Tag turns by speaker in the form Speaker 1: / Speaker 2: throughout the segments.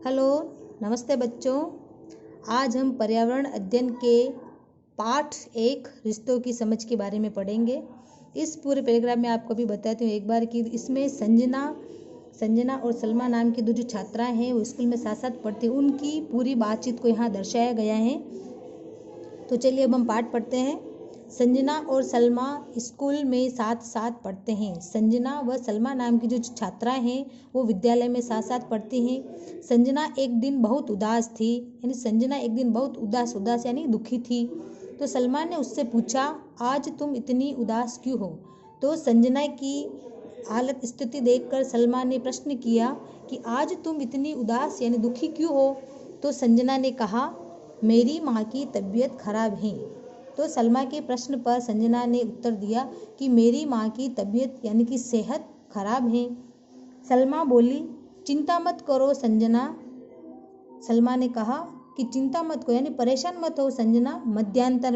Speaker 1: Hello, नमस्ते बच्चों। आज हम पर्यावरण अध्ययन के पाठ 1 रिश्तों की समझ के बारे में पढ़ेंगे। इस पूरे पैराग्राफ में आपको भी बताती हूँ एक बार कि इसमें संजना और सलमा नाम की दो जो छात्राएं हैं वो स्कूल में साथ साथ पढ़ती हैं, उनकी पूरी बातचीत को यहाँ दर्शाया गया है। तो चलिए अब हम पाठ पढ़ते हैं। संजना और सलमा स्कूल में साथ साथ पढ़ते हैं। संजना व सलमा नाम की जो छात्राएं हैं वो विद्यालय में साथ साथ पढ़ती हैं। संजना एक दिन बहुत उदास थी, यानी संजना एक दिन बहुत उदास यानी दुखी थी। तो सलमा ने उससे पूछा, आज तुम इतनी उदास क्यों हो? तो संजना की हालत स्थिति देखकर सलमा ने प्रश्न किया कि आज तुम इतनी उदास यानी दुखी क्यों हो? तो संजना ने कहा, मेरी माँ की तबीयत खराब है। तो सलमा के प्रश्न पर संजना ने उत्तर दिया कि मेरी माँ की तबीयत यानी कि सेहत खराब है। सलमा बोली, चिंता मत करो संजना। सलमा ने कहा कि चिंता मत करो यानी परेशान मत हो संजना। मध्यांतर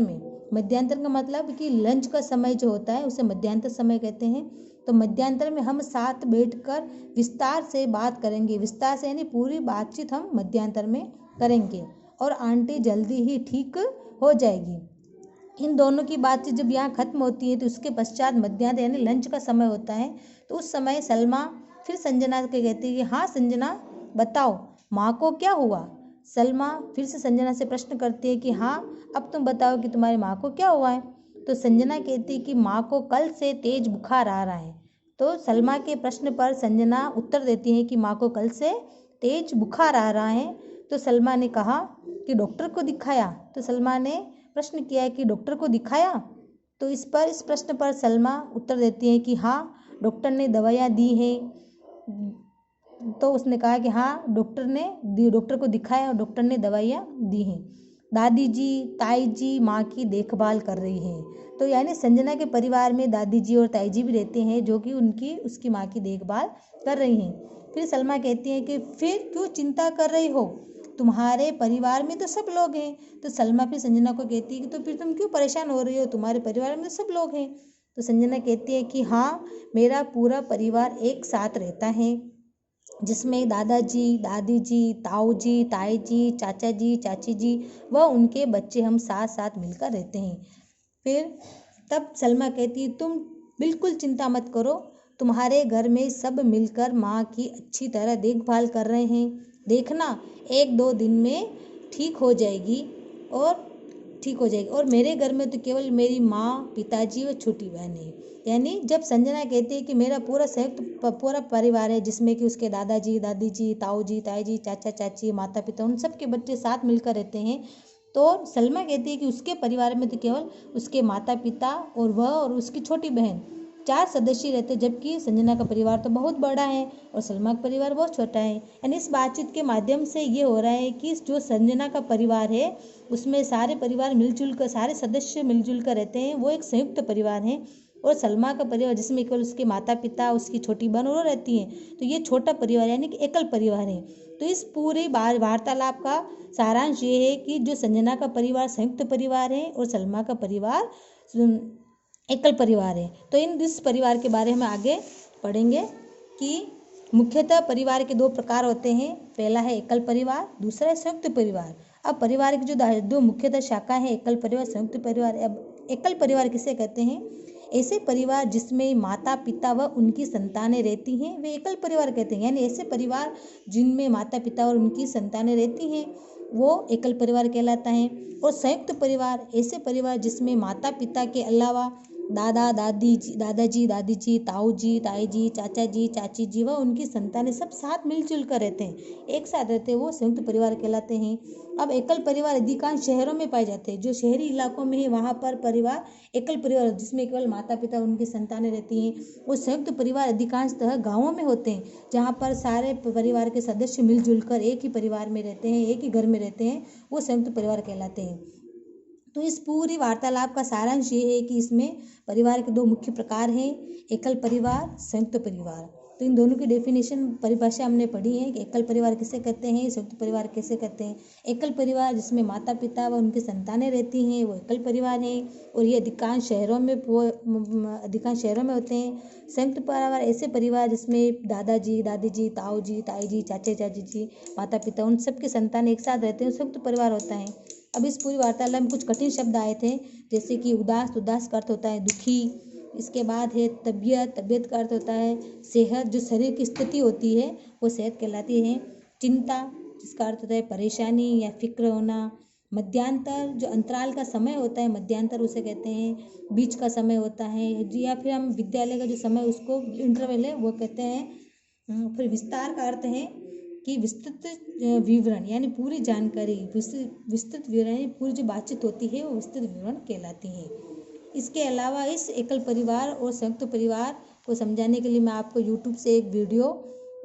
Speaker 1: का मतलब कि लंच का समय जो होता है उसे मध्यांतर समय कहते हैं। तो मध्यांतर में हम साथ बैठकर विस्तार से बात करेंगे। विस्तार से यानी पूरी बातचीत हम मध्यांतर में करेंगे और आंटी जल्दी ही ठीक हो जाएगी। इन दोनों की बातचीत जब यहाँ खत्म होती है तो उसके पश्चात मध्यांतर यानी लंच का समय होता है। तो उस समय सलमा फिर संजना को कहती है कि हाँ संजना बताओ, माँ को क्या हुआ? सलमा फिर से संजना से प्रश्न करती है कि हाँ अब तुम बताओ कि तुम्हारी माँ को क्या हुआ है? तो संजना कहती है कि माँ को कल से तेज बुखार आ रहा है। तो सलमा के प्रश्न पर संजना उत्तर देती है कि माँ को कल से तेज बुखार आ रहा है। तो सलमा ने कहा कि डॉक्टर को दिखाया? तो सलमा ने प्रश्न किया है कि डॉक्टर को दिखाया? तो इस प्रश्न पर सलमा उत्तर देती है कि हाँ डॉक्टर ने दवाइयाँ दी हैं। तो उसने कहा कि हाँ डॉक्टर को दिखाया और डॉक्टर ने दवाइयाँ दी हैं। दादी जी ताई जी माँ की देखभाल कर रही हैं। तो यानी संजना के परिवार में दादी जी और ताई जी भी रहते हैं जो कि उसकी माँ की देखभाल कर रही हैं। फिर सलमा कहती है कि फिर क्यों चिंता कर रही हो? तुम्हारे परिवार में तो सब लोग हैं। तो सलमा फिर संजना को कहती है कि तो फिर तुम क्यों परेशान हो रही हो? तुम्हारे परिवार में तो सब लोग हैं। तो संजना कहती है कि हाँ मेरा पूरा परिवार एक साथ रहता है, जिसमें दादाजी दादी जी ताऊ जी ताई जी चाचा जी चाची जी व उनके बच्चे हम साथ साथ मिलकर रहते हैं। फिर तब सलमा कहती है तुम बिल्कुल चिंता मत करो, तुम्हारे घर में सब मिलकर माँ की अच्छी तरह देखभाल कर रहे हैं। देखना 1-2 दिन में ठीक हो जाएगी और मेरे घर में तो केवल मेरी माँ पिताजी और छोटी बहन है। यानी जब संजना कहती है कि मेरा पूरा परिवार है जिसमें कि उसके दादाजी दादी जी ताऊ जी ताई जी चाचा चाची माता पिता उन सब के बच्चे साथ मिलकर रहते हैं। तो सलमा कहती है कि उसके परिवार में तो केवल उसके माता पिता और वह और उसकी छोटी बहन 4 सदस्य रहते हैं, जबकि संजना का परिवार तो बहुत बड़ा है और सलमा का परिवार बहुत छोटा है। यानी इस बातचीत के माध्यम से ये हो रहा है कि जो संजना का परिवार है उसमें सारे सदस्य मिलजुल कर रहते हैं, वो एक संयुक्त परिवार है। और सलमा का परिवार जिसमें केवल उसके माता पिता उसकी छोटी बहन और रहती हैं, तो ये छोटा परिवार यानी कि एकल परिवार है। तो इस पूरे वार्तालाप का सारांश ये है कि जो संजना का परिवार संयुक्त परिवार है और सलमा का परिवार एकल परिवार है। तो इस परिवार के बारे में आगे पढ़ेंगे कि मुख्यतः परिवार के 2 प्रकार होते हैं। पहला है एकल परिवार, दूसरा है संयुक्त परिवार। अब परिवार की जो 2 मुख्यतः शाखा है एकल परिवार संयुक्त परिवार। अब एकल परिवार किसे कहते हैं? ऐसे परिवार जिसमें माता पिता व उनकी संतानें रहती हैं वे एकल परिवार कहते हैं। यानी ऐसे परिवार जिनमें माता पिता और उनकी संतानें रहती हैं वो एकल परिवार कहलाता है। और संयुक्त परिवार ऐसे परिवार जिसमें माता पिता के अलावा दादाजी दादी जी ताऊ जी ताई जी चाचा जी चाची जी व उनकी संतानें सब साथ मिलजुल कर रहते हैं, एक साथ रहते हैं, वो संयुक्त परिवार कहलाते हैं। अब एकल परिवार अधिकांश शहरों में पाए जाते हैं। जो शहरी इलाकों में है वहाँ पर परिवार एकल परिवार जिसमें केवल माता पिता उनकी संतानें रहती हैं। वो संयुक्त परिवार अधिकांशतः गाँवों में होते हैं, जहाँ पर सारे परिवार के सदस्य मिलजुल कर एक ही परिवार में रहते हैं, एक ही घर में रहते हैं, वो संयुक्त परिवार कहलाते हैं। तो इस पूरी वार्तालाप का सारांश ये है कि इसमें परिवार के 2 मुख्य प्रकार हैं, एकल परिवार संयुक्त परिवार। तो इन दोनों की डेफिनेशन परिभाषा हमने पढ़ी है कि एकल परिवार किसे कहते हैं, संयुक्त परिवार किसे कहते हैं। एकल परिवार जिसमें माता पिता व उनकी संतानें रहती हैं वो एकल परिवार है, और ये अधिकांश शहरों में होते हैं। संयुक्त परिवार ऐसे परिवार जिसमें दादाजी दादी जी, ताऊ जी ताई जी, चाचे चाची जी, माता पिता उन सबकी संतान एक साथ रहते हैं, संयुक्त परिवार होता है। अब इस पूरी वार्तालाप में कुछ कठिन शब्द आए थे, जैसे कि उदास का अर्थ होता है दुखी। इसके बाद है तबीयत का अर्थ होता है सेहत, जो शरीर की स्थिति होती है वो सेहत कहलाती है। चिंता, जिसका अर्थ होता है परेशानी या फिक्र होना। मध्यांतर, जो अंतराल का समय होता है मध्यांतर उसे कहते हैं, बीच का समय होता है, या फिर हम विद्यालय का जो समय उसको इंटरवल है वो कहते हैं। फिर विस्तार का अर्थ है कि विस्तृत विवरण यानी पूरी जानकारी, विस्तृत विवरण पूरी जो बातचीत होती है वो विस्तृत विवरण कहलाती है। इसके अलावा इस एकल परिवार और संयुक्त परिवार को समझाने के लिए मैं आपको YouTube से एक वीडियो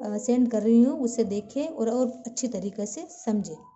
Speaker 1: सेंड कर रही हूँ, उसे देखें और अच्छी तरीके से समझें।